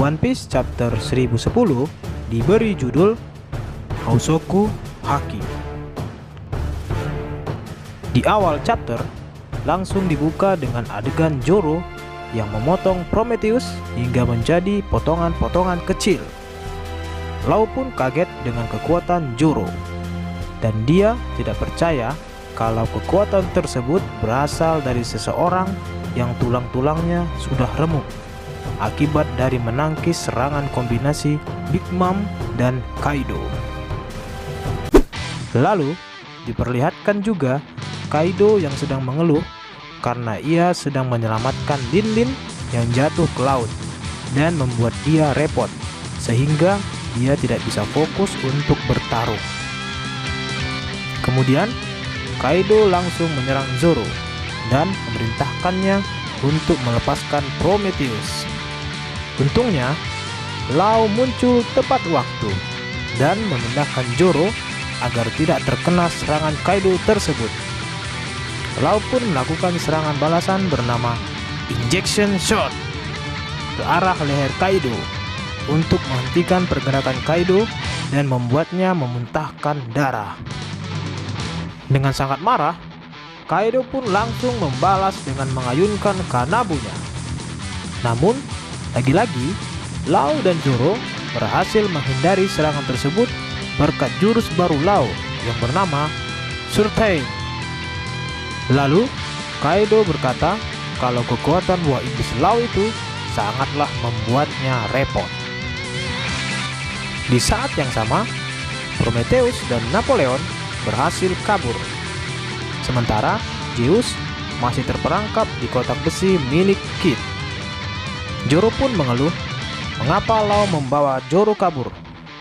One Piece chapter 1010 diberi judul Housoku Haki. Di awal chapter langsung dibuka dengan adegan Zoro yang memotong Prometheus hingga menjadi potongan-potongan kecil. Lau pun kaget dengan kekuatan Zoro, dan dia tidak percaya kalau kekuatan tersebut berasal dari seseorang yang tulang-tulangnya sudah remuk akibat dari menangkis serangan kombinasi Big Mom dan Kaido. Lalu diperlihatkan juga Kaido yang sedang mengeluh karena ia sedang menyelamatkan Lin Lin yang jatuh ke laut dan membuat dia repot sehingga dia tidak bisa fokus untuk bertarung. Kemudian Kaido langsung menyerang Zoro dan memerintahkannya untuk melepaskan Prometheus. Untungnya Lau muncul tepat waktu dan memindahkan Zoro agar tidak terkena serangan Kaido tersebut. Lau pun melakukan serangan balasan bernama Injection Shot ke arah leher Kaido untuk menghentikan pergerakan Kaido dan membuatnya memuntahkan darah. Dengan sangat marah, Kaido pun langsung membalas dengan mengayunkan kanabunya. Namun, lagi-lagi Lau dan Zoro berhasil menghindari serangan tersebut berkat jurus baru Lau yang bernama Surtain. Lalu, Kaido berkata kalau kekuatan buah iblis Lau itu sangatlah membuatnya repot. Di saat yang sama, Prometheus dan Napoleon berhasil kabur. Sementara Zeus masih terperangkap di kotak besi milik Kid. Zoro pun mengeluh mengapa Lau membawa Zoro kabur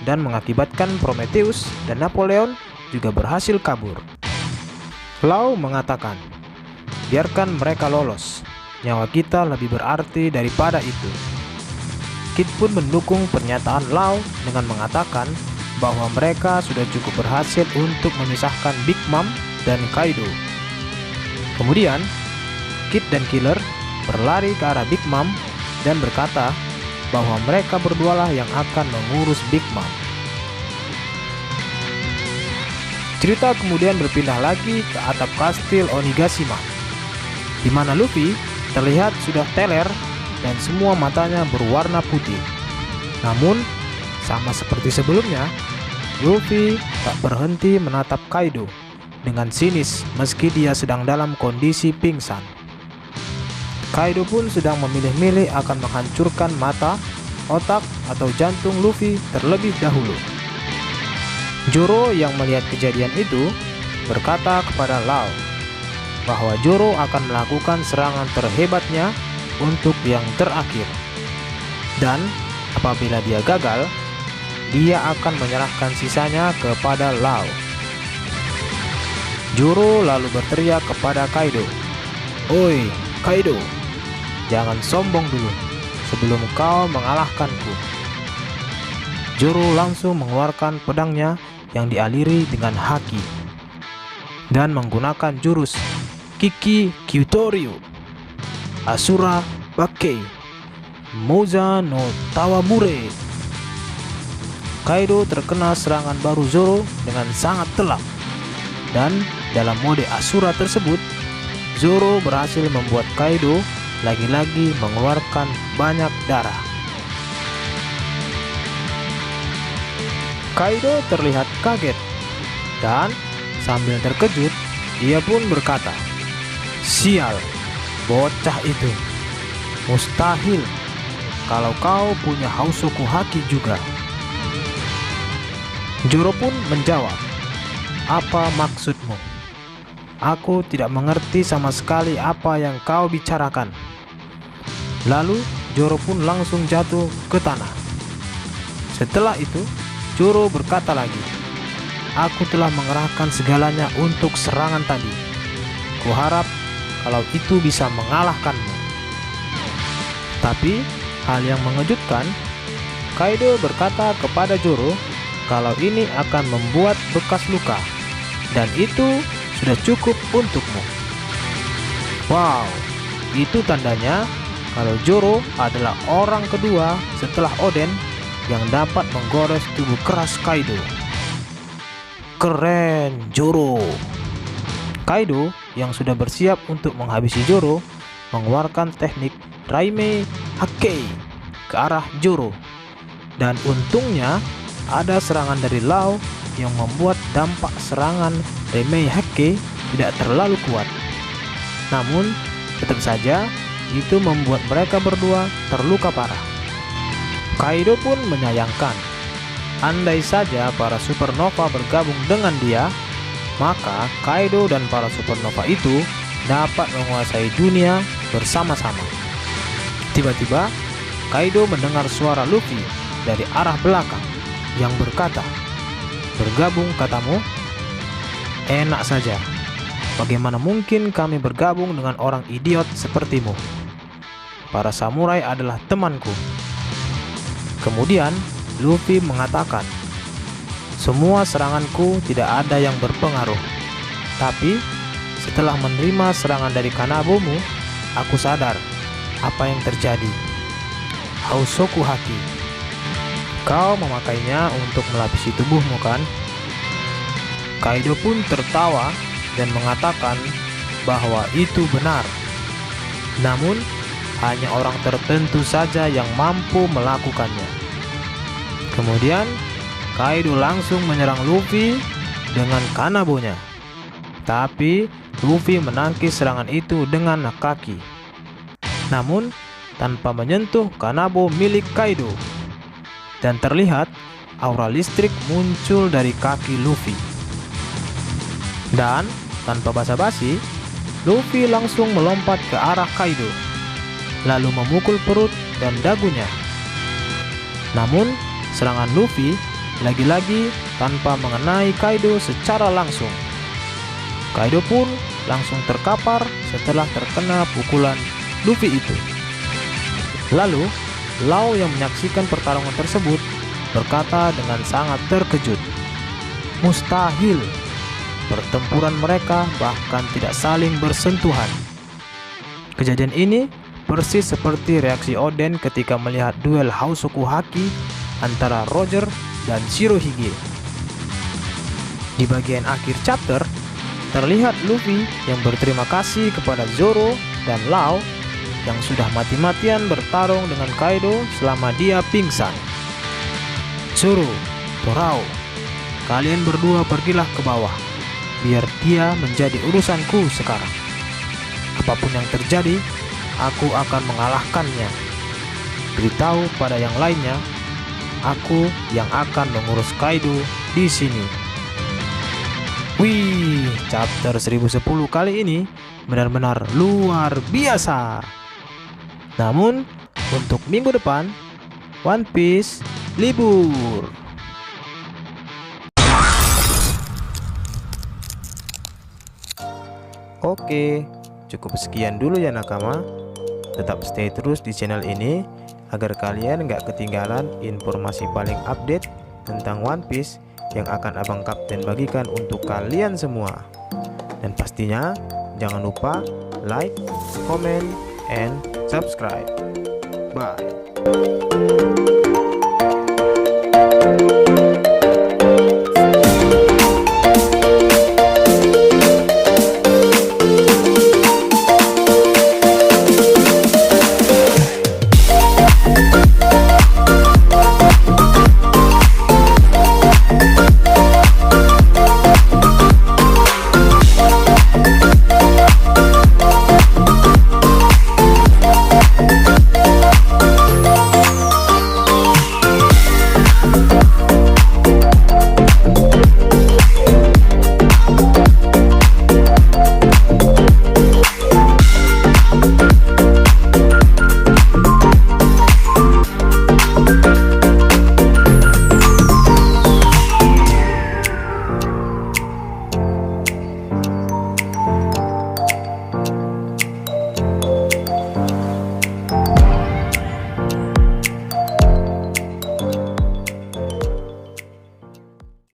dan mengakibatkan Prometheus dan Napoleon juga berhasil kabur. Lau mengatakan, biarkan mereka lolos, nyawa kita lebih berarti daripada itu. Kid pun mendukung pernyataan Lau dengan mengatakan bahwa mereka sudah cukup berhasil untuk memisahkan Big Mom dan Kaido. Kemudian, Kid dan Killer berlari ke arah Big Mom dan berkata bahwa mereka berdualah yang akan mengurus Big Mom. Cerita kemudian berpindah lagi ke atap kastil Onigashima, di mana Luffy terlihat sudah teler dan semua matanya berwarna putih. Namun, sama seperti sebelumnya, Luffy tak berhenti menatap Kaido dengan sinis meski dia sedang dalam kondisi pingsan. Kaido pun sedang memilih-milih akan menghancurkan mata, otak, atau jantung Luffy terlebih dahulu. Zoro yang melihat kejadian itu berkata kepada Lau bahwa Zoro akan melakukan serangan terhebatnya untuk yang terakhir. Dan apabila dia gagal, dia akan menyerahkan sisanya kepada Lau. Zoro lalu berteriak kepada Kaido, "Oi, Kaido, jangan sombong dulu sebelum kau mengalahkanku." Zoro langsung mengeluarkan pedangnya yang dialiri dengan haki dan menggunakan jurus Kiki Kyutoryu, Asura Bakei, Mouza no Tawabure. Kaido terkena serangan baru Zoro dengan sangat telak, dan dalam mode Asura tersebut, Zoro berhasil membuat Kaido lagi-lagi mengeluarkan banyak darah. Kaido terlihat kaget, dan sambil terkejut, ia pun berkata, "Sial, bocah itu. Mustahil kalau kau punya Housoku Haki juga." Zoro pun menjawab, "Apa maksudmu? Aku tidak mengerti sama sekali apa yang kau bicarakan." Lalu Zoro pun langsung jatuh ke tanah. Setelah itu Zoro berkata lagi, "Aku telah mengerahkan segalanya untuk serangan tadi. Kuharap kalau itu bisa mengalahkanmu." Tapi hal yang mengejutkan, Kaido berkata kepada Zoro kalau ini akan membuat bekas luka, dan itu sudah cukup untukmu. Wow, itu tandanya kalau Zoro adalah orang kedua setelah Oden yang dapat menggores tubuh keras Kaido. Keren, Zoro! Kaido yang sudah bersiap untuk menghabisi Zoro mengeluarkan teknik Raime Hake ke arah Zoro. Dan untungnya ada serangan dari Law yang membuat dampak serangan Raime Hake tidak terlalu kuat. Namun tetap saja itu membuat mereka berdua terluka parah. Kaido pun menyayangkan, andai saja para supernova bergabung dengan dia, maka Kaido dan para supernova itu dapat menguasai dunia bersama-sama. Tiba-tiba Kaido mendengar suara Luffy dari arah belakang yang berkata, "Bergabung katamu? Enak saja. Bagaimana mungkin kami bergabung dengan orang idiot sepertimu? Para samurai adalah temanku." Kemudian Luffy mengatakan, "Semua seranganku tidak ada yang berpengaruh. Tapi setelah menerima serangan dari Kanabomu, aku sadar apa yang terjadi. Hausoku Haki. Kau memakainya untuk melapisi tubuhmu, kan?" Kaido pun tertawa dan mengatakan bahwa itu benar. Namun hanya orang tertentu saja yang mampu melakukannya. Kemudian Kaido langsung menyerang Luffy dengan Kanabonya. Tapi Luffy menangkis serangan itu dengan kaki, namun tanpa menyentuh Kanabo milik Kaido. Dan terlihat aura listrik muncul dari kaki Luffy. Dan tanpa basa-basi, Luffy langsung melompat ke arah Kaido, lalu memukul perut dan dagunya. Namun serangan Luffy lagi-lagi tanpa mengenai Kaido secara langsung. Kaido pun langsung terkapar setelah terkena pukulan Luffy itu. Lalu Law yang menyaksikan pertarungan tersebut berkata dengan sangat terkejut, "Mustahil, pertempuran mereka bahkan tidak saling bersentuhan." Kejadian ini persis seperti reaksi Oden ketika melihat duel Hausoku Haki antara Roger dan Shirohige. Di bagian akhir chapter, terlihat Luffy yang berterima kasih kepada Zoro dan Law yang sudah mati-matian bertarung dengan Kaido selama dia pingsan. "Zoro, Torao, kalian berdua pergilah ke bawah, biar dia menjadi urusanku sekarang. Apapun yang terjadi, aku akan mengalahkannya. Beritahu pada yang lainnya, aku yang akan mengurus Kaido di sini." Wih, chapter 1010 kali ini benar-benar luar biasa. Namun, untuk minggu depan, One Piece libur. Oke, cukup sekian dulu ya nakama. Tetap stay terus di channel ini agar kalian nggak ketinggalan informasi paling update tentang One Piece yang akan Abang Kapten bagikan untuk kalian semua. Dan pastinya jangan lupa like, comment, and subscribe. Bye.